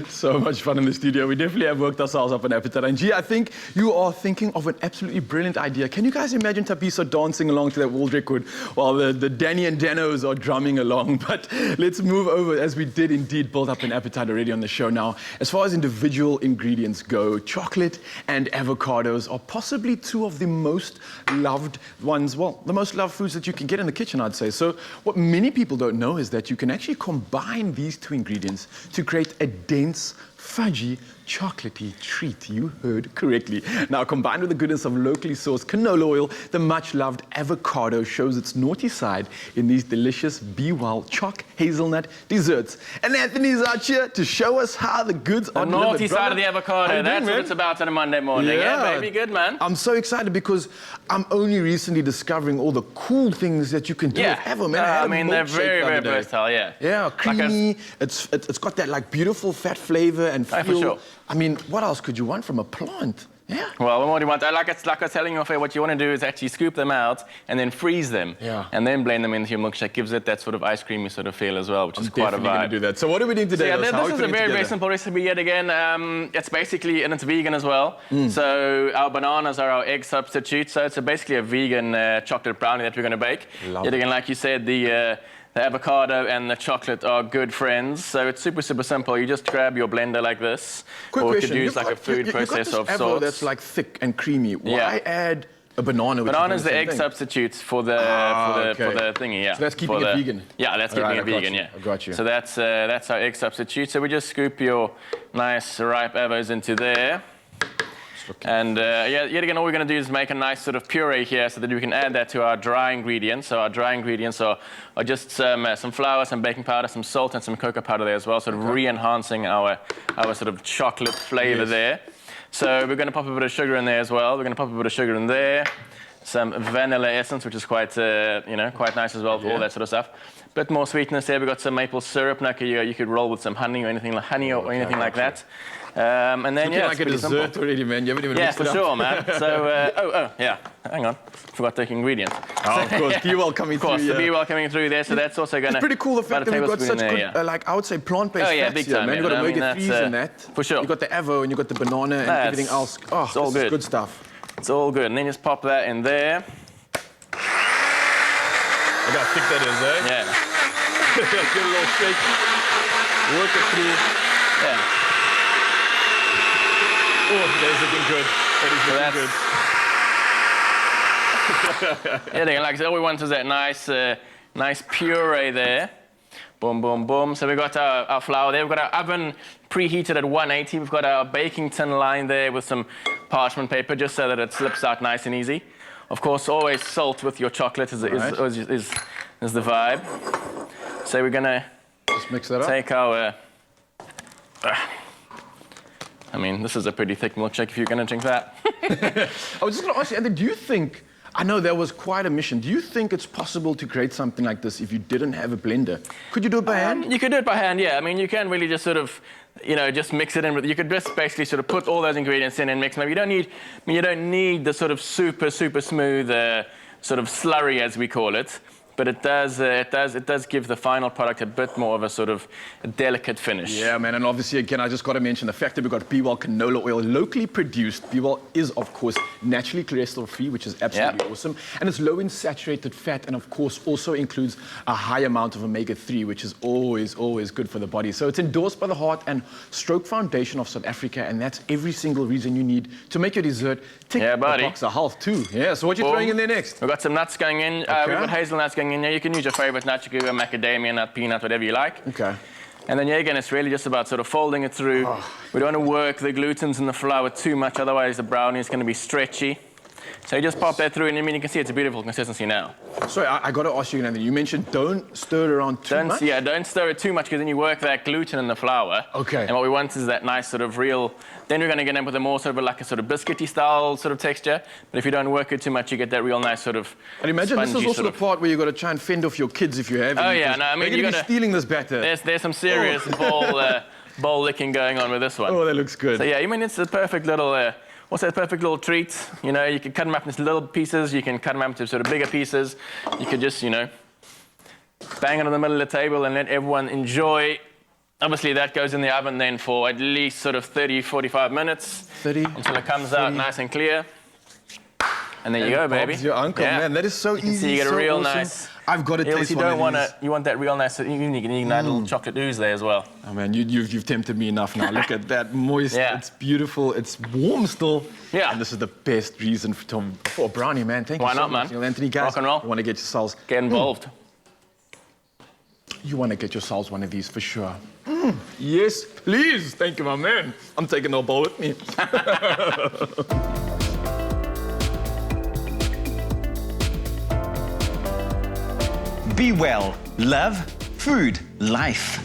So much fun in the studio. We definitely have worked ourselves up an appetite. And G, I think you are thinking of an absolutely brilliant idea. Can you guys imagine Tapiso dancing along to that world record while the Danny and Danos are drumming along? But let's move over, as we did indeed build up an appetite already on the show. Now, as far as individual ingredients go, chocolate and avocados are possibly two of the most loved ones, well, the most loved foods that you can get in the kitchen, I'd say. So what many people don't know is that you can actually combine these two ingredients to create a dense, fudgy, chocolatey treat. You heard correctly. Now, combined with the goodness of locally sourced canola oil, the much-loved avocado shows its naughty side in these delicious BWELL choc hazelnut desserts. And Anthony's out here to show us how the goods are delivered. The naughty side of the avocado, that's what it's about on a Monday morning. Yeah, baby, good, man. I'm so excited because I'm only recently discovering all the cool things that you can do with avo, man. I mean, they're very, very versatile, yeah. Yeah, creamy. It's got that, like, beautiful fat flavor and feel. For sure. I mean, what else could you want from a plant? Yeah. Well, what do you want? Like I was telling you off air, what you want to do is actually scoop them out and then freeze them. Yeah. And then blend them into your milkshake. Gives it that sort of ice creamy sort of feel as well, which is quite a vibe. Definitely going to do that. So what do we need today? So this is a very, very simple recipe yet again. It's basically, and it's vegan as well. So our bananas are our egg substitute. So it's basically a vegan chocolate brownie that we're going to bake. Yet again, like you said, the avocado and the chocolate are good friends, so it's super, super simple. You just grab your blender like this, Quick or you question. could use like a food processor of sorts. That's like thick and creamy. Why add a banana? Banana's the egg substitute for the thingy, yeah. So that's keeping it vegan. Yeah, that's keeping it vegan, yeah. I got you. So that's our egg substitute. So we just scoop your nice ripe avos into there. And yet again, all we're going to do is make a nice sort of puree here so that we can add that to our dry ingredients. So our dry ingredients are just some flour, some baking powder, some salt, and some cocoa powder there as well, sort of re-enhancing our sort of chocolate flavor there. So we're going to pop a bit of sugar in there as well. We're going to pop a bit of sugar in there, some vanilla essence, which is quite quite nice as well for all that sort of stuff. Bit more sweetness there. We've got some maple syrup. Now you could roll with some honey or anything like like that. And then it's like a dessert already, man. You haven't even mixed it up. Yeah, for sure, man. So yeah. Hang on, forgot the ingredients. Oh, of course, BWELL coming through. Of course, the BWELL coming through there. So that's also going to. It's pretty cool the fact that we've got such good, like I would say, plant-based fats big here, time, man. You've got omega-3s in that. For sure. You've got the avo and you've got the banana and everything else. Oh, it's all good. Good stuff. It's all good. And then just pop that in there. Look how thick that is, eh? Yeah. Give it a little shake. Work it through. Yeah. Oh, that is looking good. That is looking good. Yeah, like I said, all we want is that nice puree there. Boom, boom, boom. So we've got our flour there. We've got our oven preheated at 180. We've got our baking tin line there with some parchment paper just so that it slips out nice and easy. Of course, always salt with your chocolate is the vibe. So we're going to just mix that up. Take our... I mean, this is a pretty thick milkshake if you're going to drink that. I was just going to ask you, Anthony, do you think, I know that was quite a mission, do you think it's possible to create something like this if you didn't have a blender? Could you do it by hand? You could do it by hand, yeah. I mean, you can really just sort of, just mix it in with, you could just basically sort of put all those ingredients in and mix them. You don't need the sort of super, super smooth sort of slurry, as we call it. But it does give the final product a bit more of a sort of delicate finish. Yeah, man, and obviously, again, I just got to mention the fact that we've got BWELL canola oil, locally produced. BWELL is, of course, naturally cholesterol-free, which is absolutely awesome. And it's low in saturated fat, and of course, also includes a high amount of omega-3, which is always, always good for the body. So it's endorsed by the Heart and Stroke Foundation of South Africa, and that's every single reason you need to make your dessert tick the box of health, too. Yeah, so what are you throwing in there next? We've got some nuts going in. We've got hazelnuts going in there. You can use your favorite nut. You can go macadamia nut, peanut, whatever you like. Okay. And then, again, it's really just about sort of folding it through. We don't want to work the glutens in the flour too much, otherwise the brownie is going to be stretchy. So you just pop that through, and I mean, you can see it's a beautiful consistency now. Sorry, I got to ask you, Anthony. You mentioned don't stir it around too much? Yeah, don't stir it too much, because then you work that gluten in the flour. Okay. And what we want is that nice sort of real... Then we're going to get in with a more sort of like a sort of biscuity style sort of texture. But if you don't work it too much, you get that real nice sort of And imagine this is also the part where you've got to try and fend off your kids if you have any. Oh, yeah. No, I mean, you're going to be stealing this batter. There's some serious bowl licking going on with this one. Oh, that looks good. So, yeah, I mean, it's a perfect little... What's that perfect little treat? You know, you can cut them up into little pieces. You can cut them up into sort of bigger pieces. You could just, bang it on the middle of the table and let everyone enjoy Obviously, that goes in the oven then for at least sort of 30, 45 minutes. 30. Until it comes out nice and clear. And there you go, baby. Bob's your uncle, man. That is so easy. So you get a so real awesome. nice. I've got to taste You one don't of want these. to. You want that real nice. You can add a little chocolate ooze there as well. Oh man, you've tempted me enough now. Look at that, moist. Yeah. It's beautiful. It's warm still. Yeah. And this is the best reason for a brownie, man. Thank you Why so not, much, man? Neil Anthony, guys. Rock and roll. You want to get yourselves. Get involved. You want to get yourselves one of these for sure. Yes, please. Thank you, my man. I'm taking the bowl with me. Be well. Love, food, life.